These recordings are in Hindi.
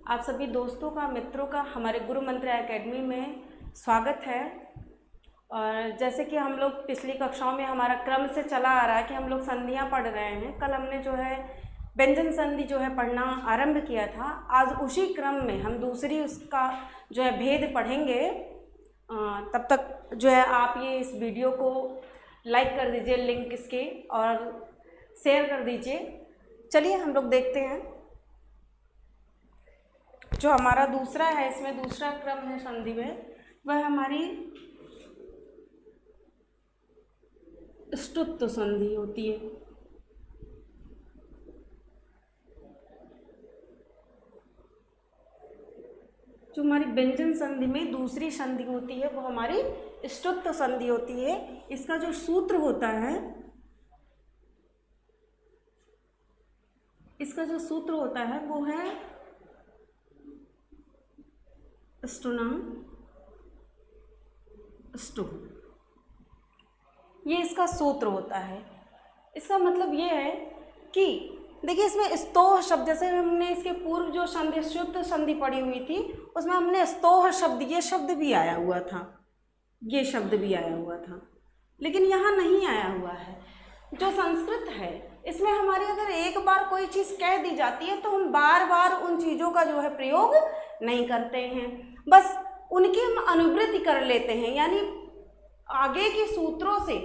आप सभी दोस्तों का, मित्रों का हमारे गुरु मंत्र एकेडमी में स्वागत है। और जैसे कि हम लोग पिछली कक्षाओं में हमारा क्रम से चला आ रहा है कि हम लोग संधियाँ पढ़ रहे हैं। कल हमने जो है व्यंजन संधि जो है पढ़ना आरंभ किया था। आज उसी क्रम में हम दूसरी उसका जो है भेद पढ़ेंगे। तब तक जो है आप ये इस वीडियो को लाइक कर दीजिए, लिंक इसके, और शेयर कर दीजिए। चलिए हम लोग देखते हैं जो हमारा दूसरा है, इसमें दूसरा क्रम है संधि में, वह हमारी स्तुत्व संधि होती है। जो हमारी व्यंजन संधि में दूसरी संधि होती है वो हमारी स्तुत्व संधि होती है। इसका जो सूत्र होता है, इसका जो सूत्र होता है वो है स्टुना स्टु। ये इसका सूत्र होता है। इसका मतलब ये है कि देखिए इसमें स्तोह शब्द, जैसे हमने इसके पूर्व जो संधि शुद्ध संधि पढ़ी हुई थी उसमें हमने स्तोह शब्द, ये शब्द भी आया हुआ था, ये शब्द भी आया हुआ था, लेकिन यहाँ नहीं आया हुआ है। जो संस्कृत है इसमें हमारी अगर एक बार कोई चीज़ कह दी जाती है तो हम बार बार उन चीज़ों का जो है प्रयोग नहीं करते हैं, बस उनकी हम अनुवृत्ति कर लेते हैं। यानी आगे के सूत्रों से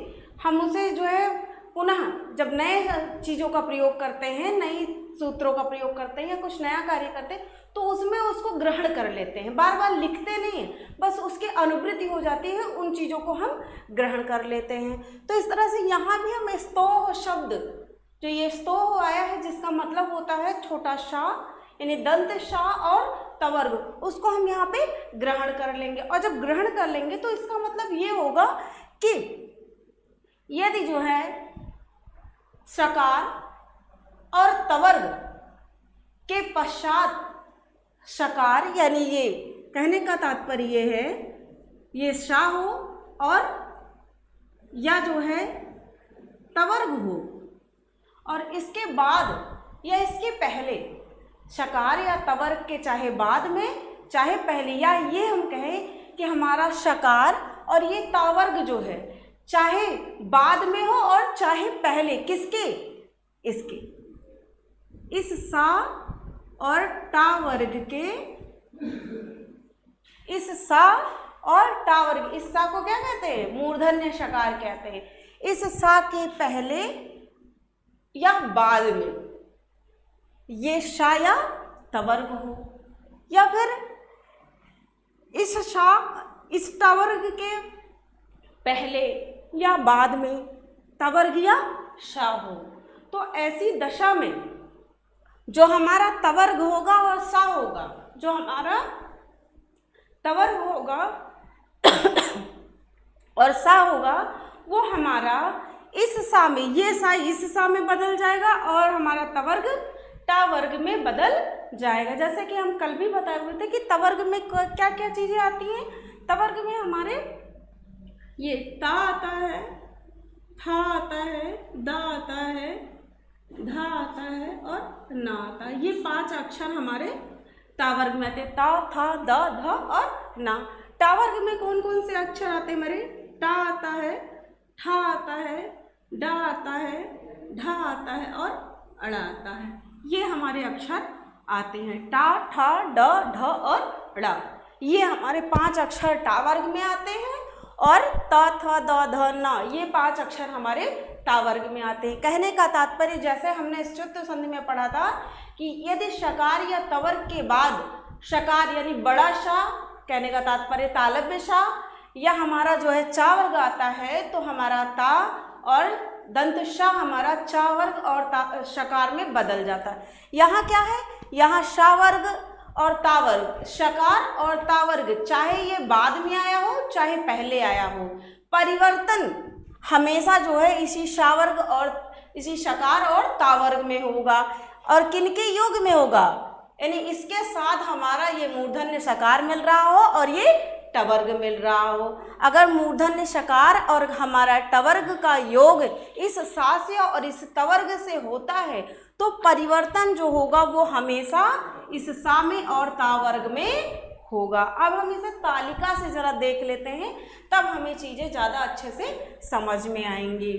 हम उसे जो है पुनः जब नए चीज़ों का प्रयोग करते हैं, नई सूत्रों का प्रयोग करते हैं या कुछ नया कार्य करते हैं तो उसमें उसको ग्रहण कर लेते हैं। बार बार लिखते नहीं हैं, बस उसकी अनुवृत्ति हो जाती है, उन चीज़ों को हम ग्रहण कर लेते हैं। तो इस तरह से यहाँ भी हम स्तोह शब्द, जो ये स्तोह आया है जिसका मतलब होता है छोटा शा, यानी दंत शा और तवर्ग, उसको हम यहाँ पे ग्रहण कर लेंगे। और जब ग्रहण कर लेंगे तो इसका मतलब ये होगा कि यदि जो है सकार और तवर्ग के पश्चात सकार, यानी ये कहने का तात्पर्य ये है ये शा हो और या जो है तवर्ग हो, और इसके बाद या इसके पहले शकार या तवर्ग के चाहे बाद में चाहे पहले, या ये हम कहें कि हमारा शकार और ये तावर्ग जो है चाहे बाद में हो और चाहे पहले, किसके, इसके, इस सा और टा वर्ग के, इस सा और टा वर्ग, इस सा को क्या कहते हैं, मूर्धन्य शकार कहते हैं। इस सा के पहले या बाद में ये शा या तवर्ग हो, या फिर इस शा इस तवर्ग के पहले या बाद में तवर्ग या शा हो। तो ऐसी दशा में जो हमारा तवर्ग होगा और सा होगा, जो हमारा तवर्ग होगा और सा होगा, वो हमारा इस सा में, ये सा इस सा में बदल जाएगा और हमारा तवर्ग टा वर्ग में बदल जाएगा। जैसे कि हम कल भी बताए हुए थे कि तवर्ग में क्या क्या चीज़ें आती हैं। तवर्ग में हमारे ये ता आता है, था आता है, दा आता है, धा आता है और ना आता है। ये 5 अक्षर हमारे तावर्ग में आते हैं, ता, था, दा, धा और ना। टावर्ग में कौन कौन से अक्षर आते हैं हमारे, टा आता है, ठा आता है, डा आता है, ढा आता है और अड़ा आता है। ये हमारे अक्षर आते हैं, टा, ठा, ड, ढ और ड़ा। ये हमारे 5 अक्षर टावर्ग में आते हैं, और ता, था, दा, ध, ना, ये 5 अक्षर हमारे टावर्ग में आते हैं। कहने का तात्पर्य, जैसे हमने स्तुत्व संधि में पढ़ा था कि यदि शकार या तवर्ग के बाद शकार यानी बड़ा शा, कहने का तात्पर्य तालव्य शा, या हमारा जो है चा वर्ग आता है तो हमारा ता और दंत शा हमारा चा वर्ग और शकार में बदल जाता है। यहाँ क्या है, यहाँ शा वर्ग और तावर्ग, शकार और तावर्ग, चाहे ये बाद में आया हो चाहे पहले आया हो, परिवर्तन हमेशा जो है इसी शा वर्ग और इसी शकार और तावर्ग में होगा। और किनके योग में होगा, यानी इसके साथ हमारा ये मूर्धन्य सकार मिल रहा हो और ये टवर्ग मिल रहा हो। अगर मूर्धन्य शकार और हमारा टवर्ग का योग इस सा से और इस तवर्ग से होता है तो परिवर्तन जो होगा वो हमेशा इस सा में और तावर्ग में होगा। अब हम इसे तालिका से ज़रा देख लेते हैं, तब हमें चीज़ें ज़्यादा अच्छे से समझ में आएंगी।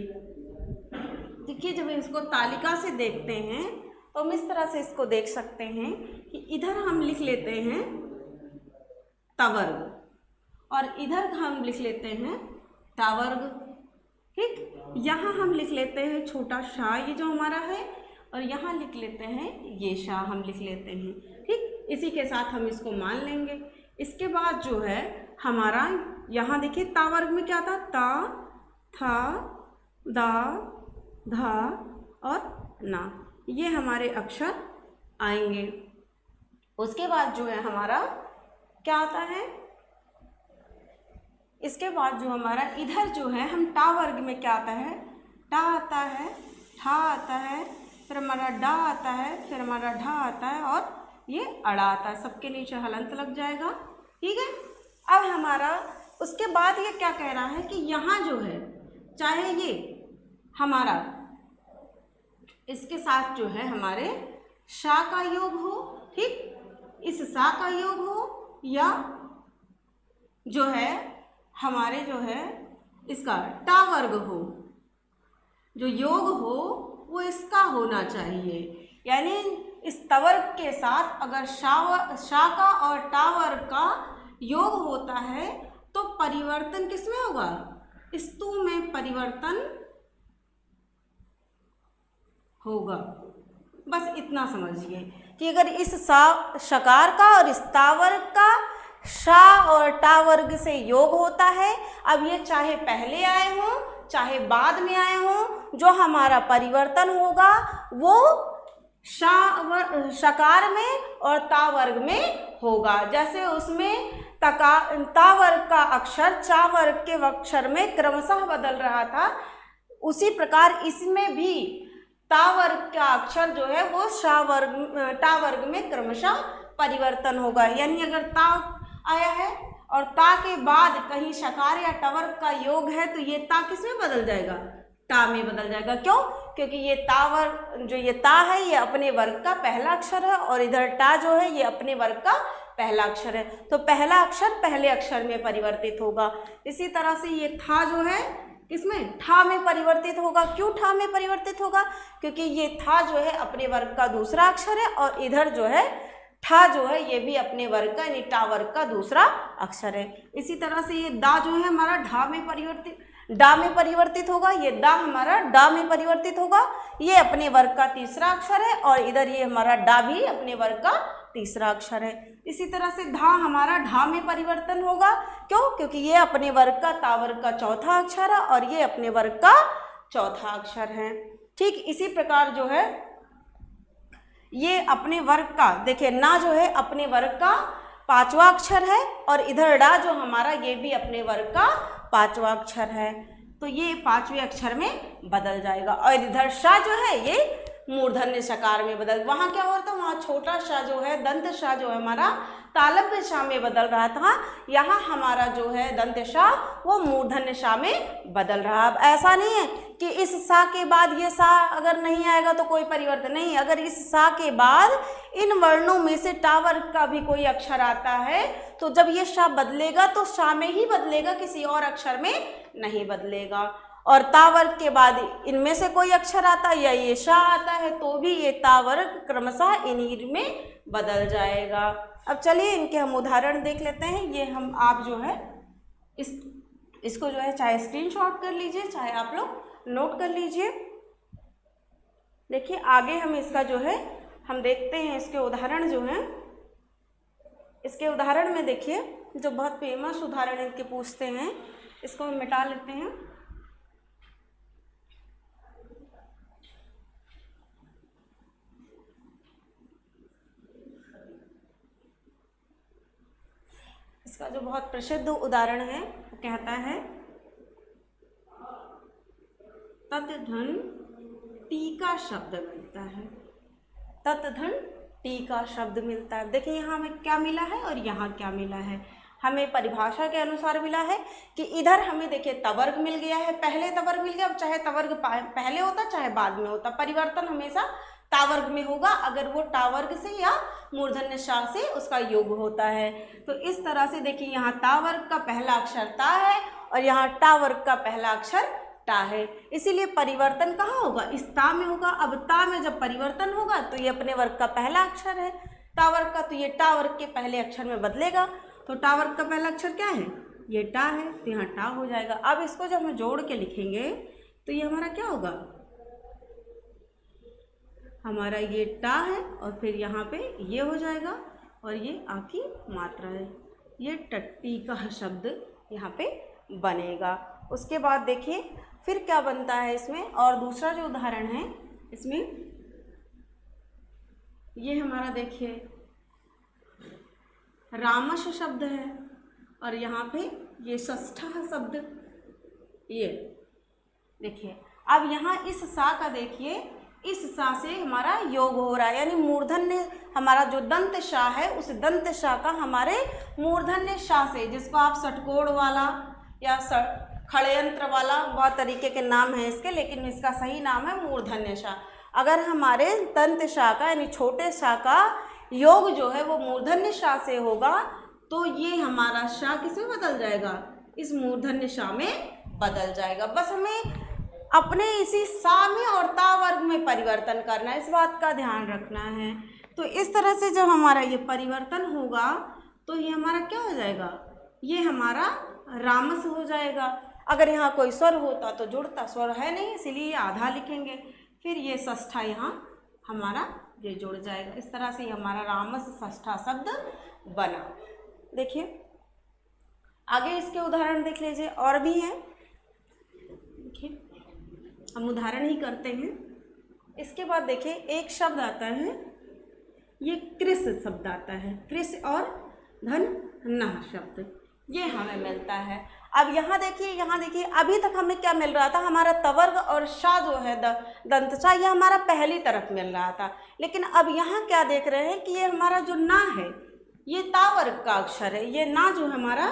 देखिए, जब इसको तालिका से देखते हैं तो हम इस तरह से इसको देख सकते हैं कि इधर हम लिख लेते हैं तवर्ग और इधर हम लिख लेते हैं टावर्ग। ठीक, यहाँ हम लिख लेते हैं छोटा शा, ये जो हमारा है, और यहाँ लिख लेते हैं ये शा हम लिख लेते हैं। ठीक, इसी के साथ हम इसको मान लेंगे। इसके बाद जो है हमारा यहाँ देखिए तावर्ग में क्या था, ता, था, दा, धा और ना, ये हमारे अक्षर आएंगे। उसके बाद जो है हमारा क्या आता है, इसके बाद जो हमारा इधर जो है हम टा वर्ग में क्या आता है, टा आता है, ठा आता है, फिर हमारा डा आता है, फिर हमारा ढा आता है और ये अड़ा आता है। सबके नीचे हलंत लग जाएगा। ठीक है, अब हमारा उसके बाद ये क्या कह रहा है कि यहाँ जो है चाहे ये हमारा इसके साथ जो है हमारे शा का योग हो, ठीक, इस सा का योग हो, या जो है हमारे जो है इसका टा वर्ग हो, जो योग हो वो इसका होना चाहिए। यानी इस तवर्ग के साथ अगर शा का और टा वर्ग का योग होता है तो परिवर्तन किसमें होगा, स्तु में परिवर्तन होगा। बस इतना समझिए कि अगर इस शकार का और इस तावर्ग का शा और टा वर्ग से योग होता है, अब ये चाहे पहले आए हों चाहे बाद में आए हों, जो हमारा परिवर्तन होगा वो शकार में और ता वर्ग में होगा। जैसे उसमें ता वर्ग का अक्षर चा वर्ग के अक्षर में क्रमशः बदल रहा था, उसी प्रकार इसमें भी ता वर्ग का अक्षर जो है वो टा वर्ग में क्रमशः परिवर्तन होगा। यानी अगर ता आया है और ता के बाद कहीं शकार या टवर्ग का योग है तो ये ता किस में बदल जाएगा, टा में बदल जाएगा। क्यों? क्योंकि ये ता वर्ग जो ये ता है ये अपने वर्ग का पहला अक्षर है और इधर टा जो है ये अपने वर्ग का पहला अक्षर है, तो पहला अक्षर पहले अक्षर में परिवर्तित होगा। इसी तरह से ये था जो है इसमें ठा में परिवर्तित होगा। क्यों ठा में परिवर्तित होगा? क्योंकि ये था जो है अपने वर्ग का दूसरा अक्षर है और इधर जो है ठा जो है ये भी अपने वर्ग का यानी टा वर्ग का दूसरा अक्षर है। इसी तरह से ये दा जो है हमारा डा में परिवर्तित होगा, ये दा हमारा डा में परिवर्तित होगा, ये अपने वर्ग का तीसरा अक्षर है और इधर ये हमारा डा भी अपने वर्ग का तीसरा अक्षर है। इसी तरह से धा हमारा ढा में परिवर्तन होगा। क्यों? क्योंकि ये अपने वर्ग का ता वर्ग का चौथा अक्षर है और ये अपने वर्ग का चौथा अक्षर है। ठीक इसी प्रकार जो है ये अपने वर्ग का, देखिए ना जो है अपने वर्ग का पांचवा अक्षर है और इधर डा जो हमारा ये भी अपने वर्ग का पांचवा अक्षर है, तो ये पांचवें अक्षर में बदल जाएगा। और इधर शा जो है ये मूर्धन्य शकार में बदल, वहाँ क्या हो रहा था, वहाँ छोटा शा जो है दंत शा जो है हमारा तालव्य शा में बदल रहा था, यहाँ हमारा जो है दंत शा वो मूर्धन्य शा में बदल रहा। अब ऐसा नहीं है कि इस सा के बाद ये सा अगर नहीं आएगा तो कोई परिवर्तन नहीं, अगर इस सा के बाद इन वर्णों में से टा वर्ग का भी कोई अक्षर आता है तो जब ये शा बदलेगा तो शा में ही बदलेगा, किसी और अक्षर में नहीं बदलेगा। और ता वर्ग के बाद इनमें से कोई अक्षर आता है या ये शा आता है तो भी ये ता वर्ग क्रमशः इन्हीं में बदल जाएगा। अब चलिए इनके हम उदाहरण देख लेते हैं। ये हम आप जो है इसको जो है चाहे स्क्रीनशॉट कर लीजिए चाहे आप लोग नोट कर लीजिए। देखिए आगे हम इसका जो है हम देखते हैं इसके उदाहरण जो हैं। इसके उदाहरण में देखिए जो बहुत फेमस उदाहरण इनके पूछते हैं, इसको हम मिटा लेते हैं। इसका जो बहुत प्रसिद्ध उदाहरण है वो कहता है ततधन टीका शब्द मिलता है, ततधन टीका शब्द मिलता है। देखिए यहाँ हमें क्या मिला है और यहाँ क्या मिला है। हमें परिभाषा के अनुसार मिला है कि इधर हमें देखिए तवर्ग मिल गया है, पहले तवर्ग मिल गया, चाहे तवर्ग पहले होता चाहे बाद में होता, परिवर्तन हमेशा तावर्ग में होगा अगर वो टावर्ग से या मूर्धन्य श से उसका योग होता है। तो इस तरह से देखिए यहाँ तावर्ग का पहला अक्षर ता है और यहाँ टावर्ग का पहला अक्षर टा है, इसीलिए परिवर्तन कहाँ होगा, इस ता में होगा। अब ता में जब परिवर्तन होगा तो ये अपने वर्ग का पहला अक्षर है टावर्ग का, तो ये टावर्ग के पहले अक्षर में बदलेगा। तो टावर्ग का पहला अक्षर क्या है, ये टा है, तो यहाँ टा हो जाएगा। अब इसको जब हम जोड़ के लिखेंगे तो ये हमारा क्या होगा, हमारा ये टा है और फिर यहाँ पे ये हो जाएगा और ये आपकी मात्रा है, ये टट्टी का शब्द यहाँ पे बनेगा। उसके बाद देखिए फिर क्या बनता है इसमें, और दूसरा जो उदाहरण है इसमें ये हमारा देखिए रामश शब्द है और यहाँ पे ये षष्ठा शब्द, ये देखिए। अब यहाँ इस सा का देखिए, इस सा से हमारा योग हो रहा है, यानी मूर्धन्य हमारा जो दंत शा है उस दंत शा का हमारे मूर्धन्य शा से, जिसको आप षटकोण वाला या खड़यंत्र वाला बहुत तरीके के नाम हैं इसके, लेकिन इसका सही नाम है मूर्धन्य शा। अगर हमारे दंत शा का यानी छोटे शा का योग जो है वो मूर्धन्य शा से होगा तो ये हमारा शा किसमें बदल जाएगा, इस मूर्धन्य शा में बदल जाएगा। बस हमें अपने इसी सा में और ता वर्ग में परिवर्तन करना है, इस बात का ध्यान रखना है। तो इस तरह से जब हमारा ये परिवर्तन होगा तो ये हमारा क्या हो जाएगा, ये हमारा रामस हो जाएगा। अगर यहाँ कोई स्वर होता तो जुड़ता, स्वर है नहीं इसीलिए आधा लिखेंगे, फिर ये षष्ठा यहाँ हमारा ये जुड़ जाएगा। इस तरह से हमारा रामस षष्ठा शब्द बना। देखिए आगे इसके उदाहरण देख लीजिए, और भी हैं, देखिए हम उदाहरण ही करते हैं। इसके बाद देखिए एक शब्द आता है, ये कृष शब्द आता है, कृष और धन नह शब्द ये हमें मिलता है। अब यहाँ देखिए अभी तक हमें क्या मिल रहा था, हमारा तवर्ग और शा जो है दंतशा ये हमारा पहली तरफ मिल रहा था, लेकिन अब यहाँ क्या देख रहे हैं कि ये हमारा जो ना है ये तावर्ग का अक्षर है, ये ना जो हमारा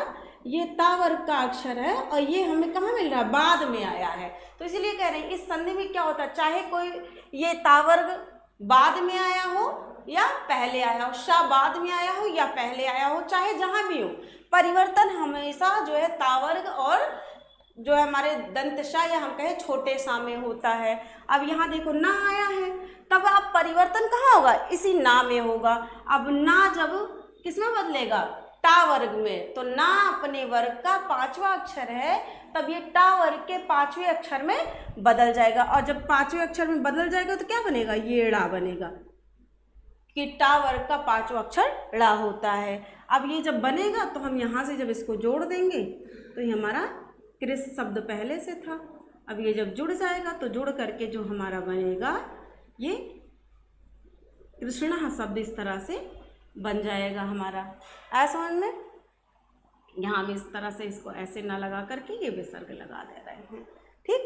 ये तावर्ग का अक्षर है और ये हमें कहाँ मिल रहा है, बाद में आया है। तो इसलिए कह रहे हैं इस संधि में क्या होता है, चाहे कोई ये तावर्ग बाद में आया हो या पहले आया हो, शा बाद में आया हो या पहले आया हो, चाहे जहाँ भी हो, परिवर्तन हमेशा जो है तावर्ग और जो है हमारे दंतशा या हम कहें छोटे सा में होता है। अब यहाँ देखो ना आया है, तब अब परिवर्तन कहाँ होगा, इसी ना में होगा। अब ना जब किस में बदलेगा, टा वर्ग में, तो ना अपने वर्ग का पांचवा अक्षर है, तब ये टा वर्ग के पांचवें अक्षर में बदल जाएगा। और जब पांचवें अक्षर में बदल जाएगा तो क्या बनेगा, ये ड़ा बनेगा, कि टा वर्ग का पांचवा अक्षर ड़ा होता है। अब ये जब बनेगा तो हम यहाँ से जब इसको जोड़ देंगे तो ये हमारा कृष शब्द पहले से था, अब ये जब जुड़ जाएगा तो जुड़ करके जो हमारा बनेगा ये कृष्णा शब्द इस तरह से बन जाएगा हमारा। ऐसा समझ में, यहाँ भी इस तरह से इसको ऐसे ना लगा करके ये विसर्ग लगा दे रहे हैं, ठीक,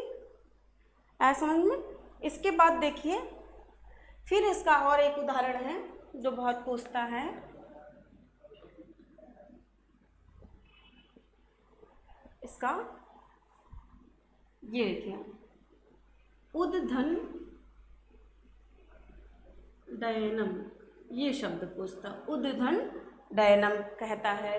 ऐसा समझ में। इसके बाद देखिए फिर इसका और एक उदाहरण है जो बहुत पूछता है, इसका ये देखिए उद्धन डयनम, ये शब्द पूछता, उद्धन डयनम कहता है।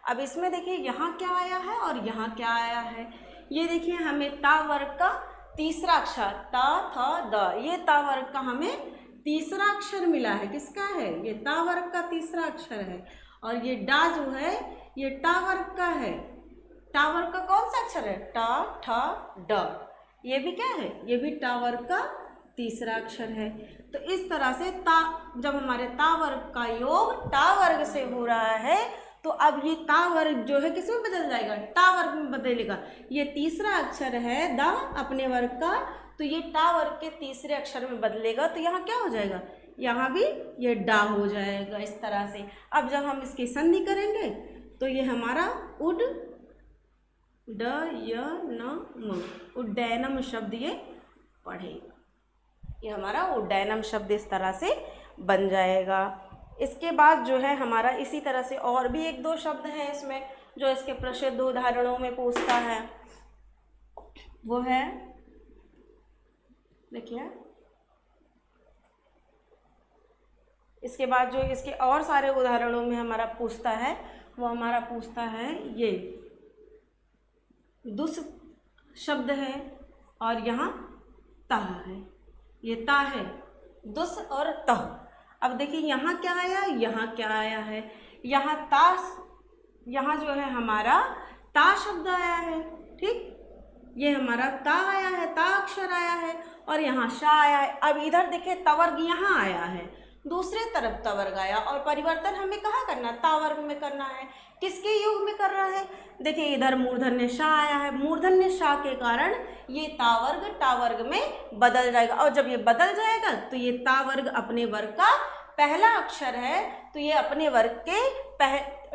अब इसमें देखिए यहाँ क्या आया है और यहाँ क्या आया है, ये देखिए हमें ता वर्ग का तीसरा अक्षर ता था द, ये ता वर्ग का हमें तीसरा अक्षर मिला है, किसका है, ये ता वर्ग का तीसरा अक्षर है। और ये डा जो है ये टा वर्ग का है, टा वर्ग का कौन सा अक्षर है, टा ठा ड, ये भी क्या है, ये भी टा वर्ग का तीसरा अक्षर है। तो इस तरह से ता, जब हमारे ता वर्ग का योग टा वर्ग से हो रहा है तो अब ये ता वर्ग जो है किस में बदल जाएगा, टा वर्ग में बदलेगा। ये तीसरा अक्षर है दा अपने वर्ग का, तो ये टा वर्ग के तीसरे अक्षर में बदलेगा, तो यहाँ क्या हो जाएगा, यहाँ भी ये डा हो जाएगा इस तरह से। अब जब हम इसकी संधि करेंगे तो ये हमारा उड ड य न म, उड्डयनम शब्द ये पढ़ेगा, ये हमारा उड्डयनम शब्द इस तरह से बन जाएगा। इसके बाद जो है हमारा इसी तरह से और भी एक दो शब्द हैं इसमें जो इसके प्रसिद्ध उदाहरणों में पूछता है, वो है, देखिए इसके बाद जो इसके और सारे उदाहरणों में हमारा पूछता है, वो हमारा पूछता है ये दुस शब्द है और यहाँ तह है, ये ता है, दुस और तह। अब देखिए यहाँ क्या आया, यहाँ क्या आया है, यहाँ ता, यहाँ जो है हमारा ता शब्द आया है, ठीक, ये हमारा ता आया है, ता अक्षर आया है, और यहाँ शा आया है। अब इधर देखिए तवर्ग यहाँ आया है, दूसरे तरफ तवर्ग आया, और परिवर्तन हमें कहाँ करना, तावर्ग में करना है। किसके योग में कर रहा है, देखिए इधर मूर्धन्य शा आया है, मूर्धन्य शा के कारण ये तावर्ग टावर्ग में बदल जाएगा, और जब ये बदल जाएगा तो ये तावर्ग अपने वर्ग का पहला अक्षर है, तो ये अपने वर्ग के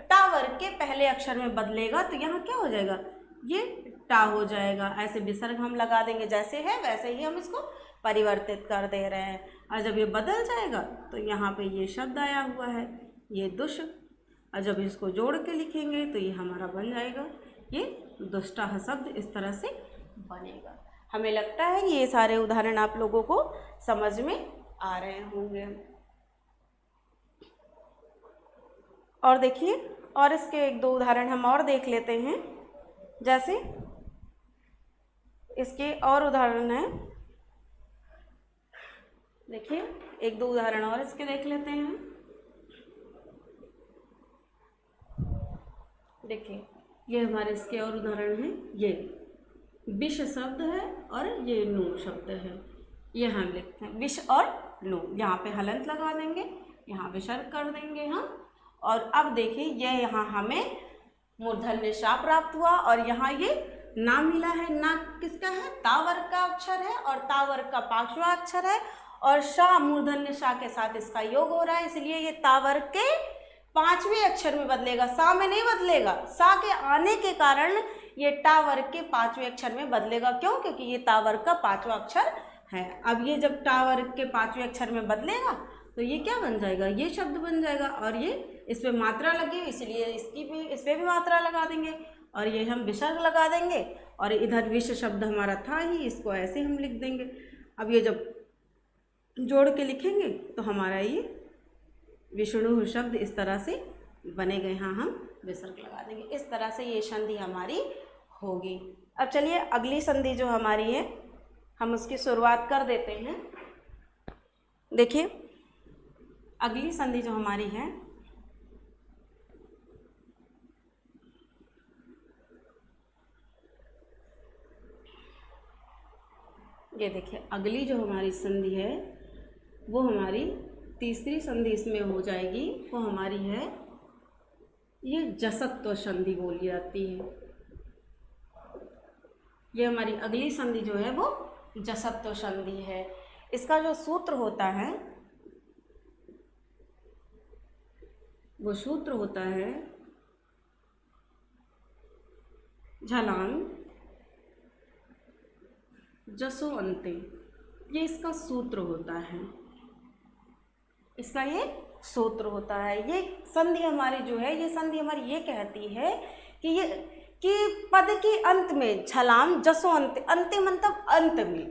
टावर्ग के पहले अक्षर में बदलेगा, तो यहाँ क्या हो जाएगा, ये टा हो जाएगा। ऐसे विसर्ग हम लगा देंगे, जैसे है वैसे ही हम इसको परिवर्तित कर दे रहे हैं, और जब ये बदल जाएगा तो यहाँ पे ये शब्द आया हुआ है, ये दुष, और जब इसको जोड़ के लिखेंगे तो ये हमारा बन जाएगा ये दुष्टाह शब्द, इस तरह से बनेगा। हमें लगता है कि ये सारे उदाहरण आप लोगों को समझ में आ रहे होंगे। और देखिए, और इसके एक दो उदाहरण हम और देख लेते हैं, जैसे इसके और उदाहरण हैं, देखिए एक दो उदाहरण और इसके देख लेते हैं। देखिए ये हमारे इसके और उदाहरण हैं, ये विष शब्द है और ये नू शब्द है, ये हम लिखते हैं विष और नू, यहाँ पे हलंत लगा देंगे, यहाँ विसर्ग कर देंगे हम। और अब देखिए ये यहाँ हमें मूर्धन्य शा प्राप्त हुआ, और यहाँ ये ना मिला है, ना किसका है, तावर्ग का अक्षर है, और तावर्ग का पांचवा अक्षर है, और शा मूर्धन्य शा के साथ इसका योग हो रहा है, इसलिए ये तावर्ग के पांचवें अक्षर में बदलेगा, सा में नहीं बदलेगा, सा के आने के कारण ये टा वर्ग के पांचवें अक्षर में बदलेगा। क्यों, क्योंकि ये ता वर्ग का पांचवा अक्षर है। अब ये जब टा वर्ग के पांचवें अक्षर में बदलेगा तो ये क्या बन जाएगा, ये शब्द बन जाएगा, और ये इस पर मात्रा लगी इसलिए इसकी भी, इस पर भी मात्रा लगा देंगे, और ये हम विसर्ग लगा देंगे, और इधर विष शब्द हमारा था ही, इसको ऐसे हम लिख देंगे। अब ये जब जोड़ के लिखेंगे तो हमारा ये विष्णु शब्द इस तरह से बनेगा, यहाँ हम विसर्ग लगा देंगे। इस तरह से ये संधि हमारी होगी। अब चलिए अगली संधि जो हमारी है हम उसकी शुरुआत कर देते हैं। देखिए अगली संधि जो हमारी है, ये देखिए अगली जो हमारी संधि है वो हमारी तीसरी संधि इसमें हो जाएगी, वो हमारी है ये जसत्व संधि बोली जाती है। ये हमारी अगली संधि जो है वो जसत्व संधि है। इसका जो सूत्र होता है वो सूत्र होता है झलांग जसो अंते, ये इसका सूत्र होता है, इसका ये सूत्र होता है। ये संधि हमारी जो है, ये संधि हमारी ये कहती है कि पद के अंत में छलांग जसो अंत, अंत मतलब अंत में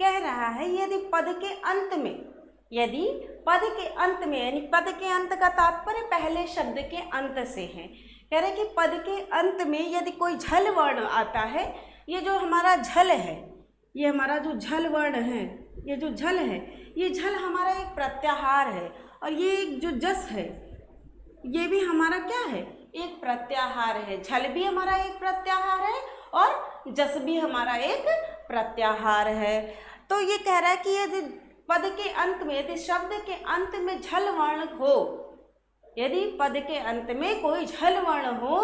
कह रहा है, यदि पद के अंत में, यदि पद के अंत में, यानी पद के अंत का तात्पर्य पहले शब्द के अंत से है। कह रहे कि पद के अंत में यदि कोई झल वर्ण आता है, ये जो हमारा झल है, ये हमारा जो झल वर्ण है, ये जो झल है, ये झल हमारा एक प्रत्याहार है, और ये एक जो जस है ये भी हमारा क्या है, एक प्रत्याहार है। झल भी हमारा एक प्रत्याहार है और जस भी हमारा एक प्रत्याहार है। तो ये कह रहा है कि यदि पद के अंत में, यदि शब्द के अंत में झल वर्ण हो, यदि पद के अंत में कोई झल वर्ण हो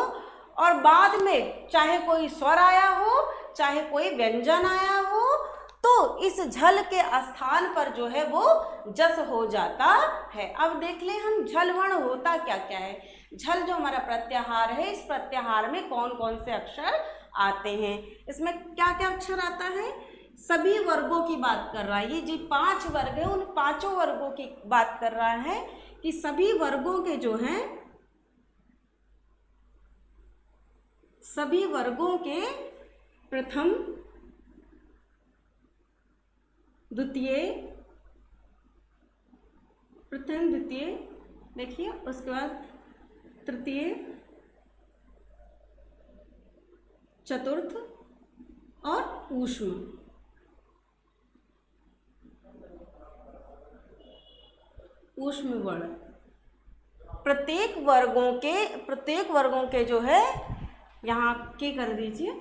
और बाद में चाहे कोई स्वर आया हो, चाहे कोई व्यंजन आया हो, तो इस झल के स्थान पर जो है वो जस हो जाता है। अब देख ले हम झल वर्ण होता क्या क्या है। झल जो हमारा प्रत्याहार है, इस प्रत्याहार में कौन कौन से अक्षर आते हैं, इसमें क्या क्या अक्षर आता है, सभी वर्गों की बात कर रहा है। ये जो 5 वर्ग है उन 5 वर्गों की बात कर रहा है कि सभी वर्गों के जो हैं, सभी वर्गों के प्रथम, द्वितीय, प्रथम द्वितीय, देखिए उसके बाद तृतीय, चतुर्थ और ऊष्म, ऊष्म वर्ण, प्रत्येक वर्गों के जो है यहाँ के कर दीजिए,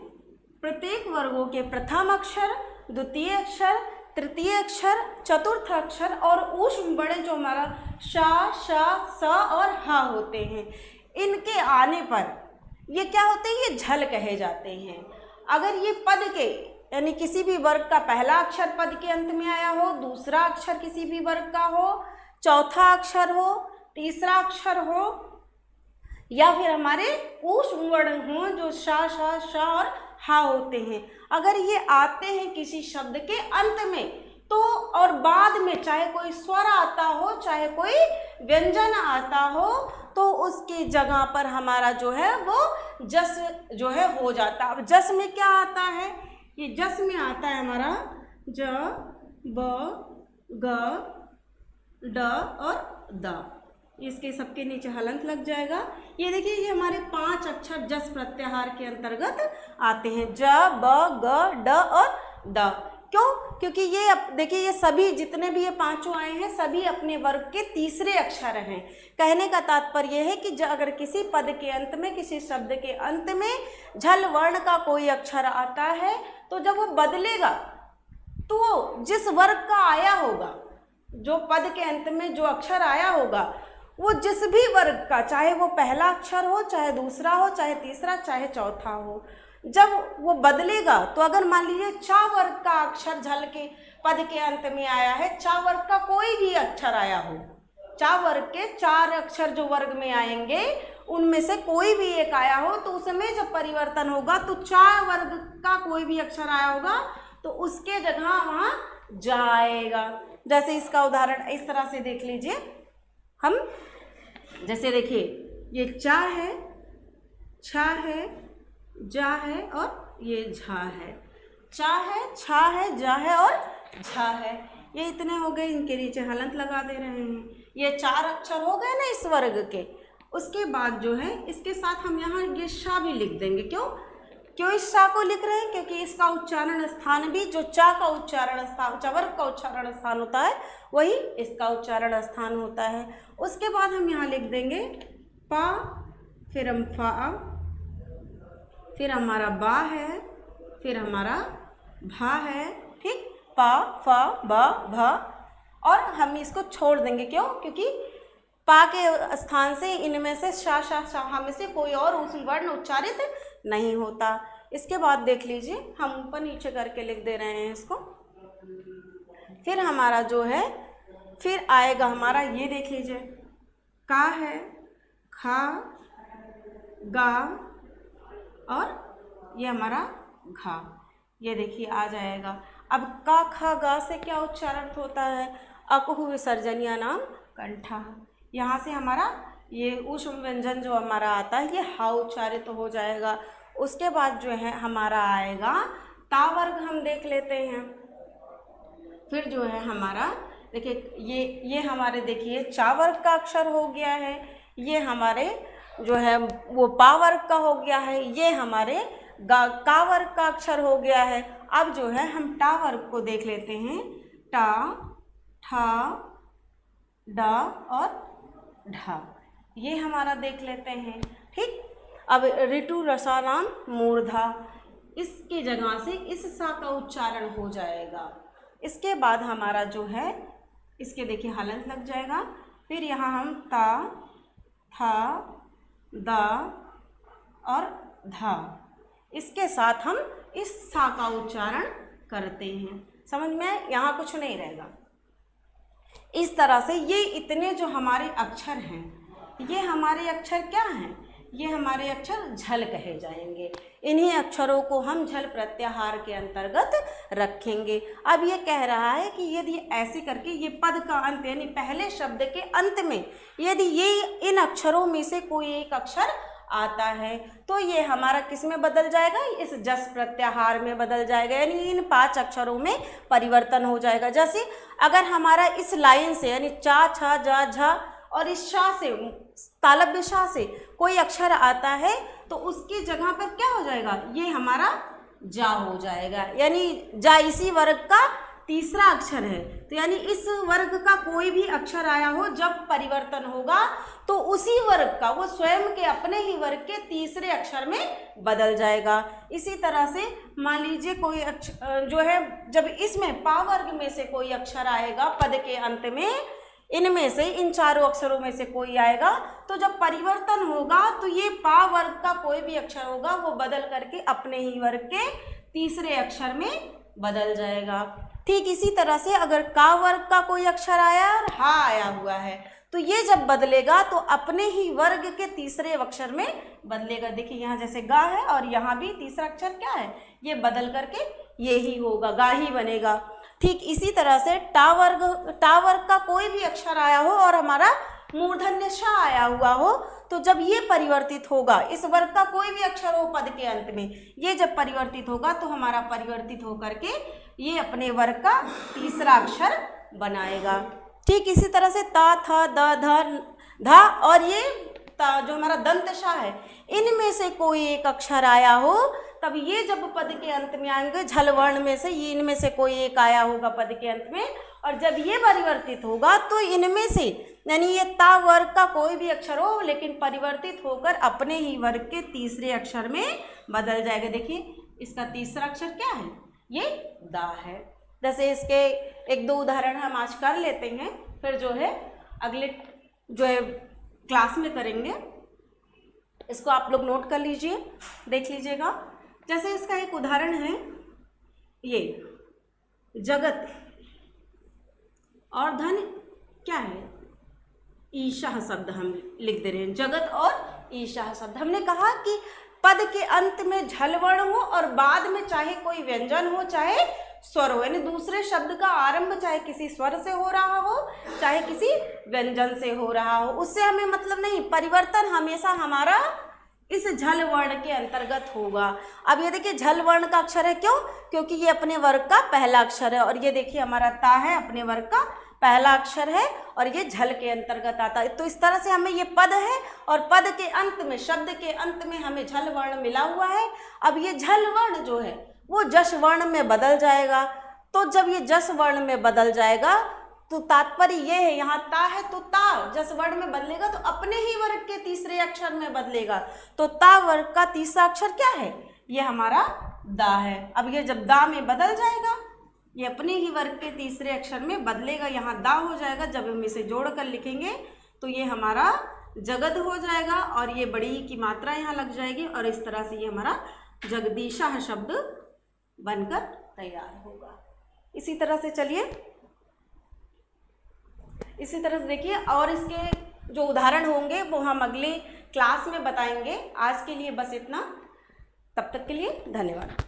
प्रत्येक वर्गों के प्रथम अक्षर, द्वितीय अक्षर, तृतीय अक्षर, चतुर्थ अक्षर और ऊष्म वर्ण जो हमारा शा, श, स और ह होते हैं, इनके आने पर ये क्या होते हैं, ये झल कहे जाते हैं। अगर ये पद के यानी किसी भी वर्ग का पहला अक्षर पद के अंत में आया हो, दूसरा अक्षर किसी भी वर्ग का हो, चौथा अक्षर हो, तीसरा अक्षर हो, या फिर हमारे ऊष्म वर्ण हो जो शा, श, श और हा होते हैं, अगर ये आते हैं किसी शब्द के अंत में तो और बाद में चाहे कोई स्वर आता हो, चाहे कोई व्यंजन आता हो, तो उसकी जगह पर हमारा जो है वो जस जो है हो जाता है। अब जस में क्या आता है, ये जस में आता है हमारा ज, ब, ग, ड और द, इसके सबके नीचे हलंत लग जाएगा। ये देखिए ये हमारे 5 अक्षर जस प्रत्याहार के अंतर्गत आते हैं, ज, ब, ग, ड और द। क्यों? क्योंकि ये देखिए ये सभी जितने भी ये पांचों आए हैं सभी अपने वर्ग के तीसरे अक्षर हैं। कहने का तात्पर्य है कि अगर किसी पद के अंत में, किसी शब्द के अंत में झल वर्ण का कोई अक्षर आता है तो जब वो बदलेगा तो वो जिस वर्ग का आया होगा, जो पद के अंत में जो अक्षर आया होगा वो जिस भी वर्ग का, चाहे वो पहला अक्षर हो, चाहे दूसरा हो, चाहे तीसरा, चाहे चौथा हो, जब वो बदलेगा तो अगर मान लीजिए चा वर्ग का अक्षर झल के पद के अंत में आया है, चा वर्ग का कोई भी अक्षर आया हो, चा वर्ग के 4 अक्षर जो वर्ग में आएंगे उनमें से कोई भी एक आया हो तो उसमें जब परिवर्तन होगा तो चा वर्ग का कोई भी अक्षर आया होगा तो उसके जगह वहाँ जाएगा। जैसे इसका उदाहरण इस तरह से देख लीजिए, हम जैसे देखिए ये चा है, छा है, जा है और ये झा है, चा है, छा है, जा है और झा है। ये इतने हो गए, इनके नीचे हलंत लगा दे रहे हैं। ये 4 अक्षर हो गए ना इस वर्ग के। उसके बाद जो है इसके साथ हम यहाँ ये शा भी लिख देंगे। क्यों इस शा को लिख रहे हैं? क्योंकि इसका उच्चारण स्थान भी जो चा का उच्चारण स्थान, चा वर्ग का उच्चारण स्थान होता है वही इसका उच्चारण स्थान होता है। उसके बाद हम यहाँ लिख देंगे पा, फिर हम फा, फिर हमारा बा है, फिर हमारा भा है, ठीक, पा, फा, बा, भा, और हम इसको छोड़ देंगे। क्यों? क्योंकि पा के स्थान से इनमें से शा, शा, शाह में से कोई और उस वर्ण उच्चारित नहीं होता। इसके बाद देख लीजिए हम ऊपर नीचे करके लिख दे रहे हैं इसको। फिर हमारा जो है फिर आएगा हमारा, ये देख लीजिए का है, खा, गा और ये हमारा घा, ये देखिए आ जाएगा। अब का, खा, गा से क्या उच्चारण होता है? अकुह विसर्जनीय नाम कंठा। यहाँ से हमारा ये ऊष्म व्यंजन जो हमारा आता है ये हा उच्चारित तो हो जाएगा। उसके बाद जो है हमारा आएगा ता वर्ग, हम देख लेते हैं। फिर जो है हमारा देखिए ये हमारे देखिए चा वर्ग का अक्षर हो गया है, ये हमारे जो है वो पा वर्ग का हो गया है, ये हमारे का वर्ग का अक्षर हो गया है। अब जो है हम टा वर्ग को देख लेते हैं, टा, ठा, डा और ढा, ये हमारा देख लेते हैं, ठीक। अब ऋतु रसानाम मूर्धा, इसकी जगह से इस सा का उच्चारण हो जाएगा। इसके बाद हमारा जो है इसके देखिए हलंत लग जाएगा। फिर यहाँ हम ता, था, दा और धा, इसके साथ हम इस सा का उच्चारण करते हैं। समझ में? यहाँ कुछ नहीं रहेगा। इस तरह से ये इतने जो हमारे अक्षर हैं, ये हमारे अक्षर क्या हैं? ये हमारे अक्षर झल कहे जाएंगे। इन्हीं अक्षरों को हम झल प्रत्याहार के अंतर्गत रखेंगे। अब ये कह रहा है कि यदि ऐसे करके ये पद का अंत यानी पहले शब्द के अंत में यदि ये इन अक्षरों में से कोई एक अक्षर आता है तो ये हमारा किस में बदल जाएगा, इस जस प्रत्याहार में बदल जाएगा, यानी इन 5 अक्षरों में परिवर्तन हो जाएगा। जैसे अगर हमारा इस लाइन से यानी चा छा जा झा और इस शाह से तालब्य शाह से कोई अक्षर आता है तो उसकी जगह पर क्या हो जाएगा, ये हमारा जा हो जाएगा, यानी जा इसी वर्ग का तीसरा अक्षर है। तो यानी इस वर्ग का कोई भी अक्षर आया हो जब परिवर्तन होगा तो उसी वर्ग का वो स्वयं के अपने ही वर्ग के तीसरे अक्षर में बदल जाएगा। इसी तरह से मान लीजिए कोई अक्षर जो है जब इसमें पा वर्ग में से कोई अक्षर आएगा पद के अंत में, इनमें से इन चारों अक्षरों में से कोई आएगा तो जब परिवर्तन होगा तो ये पा वर्ग का कोई भी अक्षर होगा वो बदल करके अपने ही वर्ग के तीसरे अक्षर में बदल जाएगा। ठीक इसी तरह से अगर का वर्ग का कोई अक्षर आया और हा आया हुआ है तो ये जब बदलेगा तो अपने ही वर्ग के तीसरे अक्षर में बदलेगा। देखिए यहाँ जैसे गा है और यहाँ भी तीसरा अक्षर क्या है, ये बदल करके ये ही होगा, गा ही बनेगा। ठीक इसी तरह से टा वर्ग का कोई भी अक्षर आया हो और हमारा मूर्धन्य श आया हुआ हो तो जब ये परिवर्तित होगा, इस वर्ग का कोई भी अक्षर हो पद के अंत में, ये जब परिवर्तित होगा तो हमारा परिवर्तित होकर के ये अपने वर्ग का तीसरा अक्षर बनाएगा। ठीक इसी तरह से ता था द ध धा और ये जो हमारा दंत शा है, इनमें से कोई एक अक्षर आया हो तब ये जब पद के अंत में आएंगे, झल वर्ण में से ये इनमें से कोई एक आया होगा पद के अंत में, और जब ये परिवर्तित होगा तो इनमें से यानी ये ता वर्ग का कोई भी अक्षर हो लेकिन परिवर्तित होकर अपने ही वर्ग के तीसरे अक्षर में बदल जाएगा। देखिए इसका तीसरा अक्षर क्या है, ये दा है। जैसे इसके 1-2 उदाहरण हम आज कर लेते हैं, फिर जो है अगले जो है क्लास में करेंगे। इसको आप लोग नोट कर लीजिए, देख लीजिएगा। जैसे इसका एक उदाहरण है, ये जगत और धन क्या है, ईशा शब्द हम लिख दे रहे हैं। जगत और ईशा शब्द हमने कहा कि पद के अंत में झल वर्ण हो और बाद में चाहे कोई व्यंजन हो चाहे स्वर हो, यानी दूसरे शब्द का आरंभ चाहे किसी स्वर से हो रहा हो चाहे किसी व्यंजन से हो रहा हो, उससे हमें मतलब नहीं। परिवर्तन हमेशा हमारा इस झल वर्ण के अंतर्गत होगा। अब ये देखिए झल वर्ण का अक्षर है, क्यों, क्योंकि ये अपने वर्ग का पहला अक्षर है, और ये देखिए हमारा ता है अपने वर्ग का पहला अक्षर है और ये झल के अंतर्गत आता है। तो इस तरह से हमें ये पद है और पद के अंत में, शब्द के अंत में हमें झल वर्ण मिला हुआ है। अब ये झल वर्ण जो है वो जस वर्ण में बदल जाएगा। तो जब ये जस वर्ण में बदल जाएगा तो तात्पर्य ये है, यहाँ ता है तो ता जस वर्ण में बदलेगा तो अपने ही वर्ग के तीसरे अक्षर में बदलेगा। तो ता वर्ग का तीसरा अक्षर क्या है, ये हमारा दा है। अब ये जब दा में बदल जाएगा, ये अपने ही वर्ग के तीसरे अक्षर में बदलेगा, यहाँ दा हो जाएगा। जब हम इसे जोड़ कर लिखेंगे तो ये हमारा जगद हो जाएगा और ये बड़ी की मात्रा यहाँ लग जाएगी और इस तरह से ये हमारा जगदीशा शब्द बनकर तैयार होगा। इसी तरह से चलिए, इसी तरह से देखिए और इसके जो उदाहरण होंगे वो हम अगले क्लास में बताएंगे। आज के लिए बस इतना, तब तक के लिए धन्यवाद।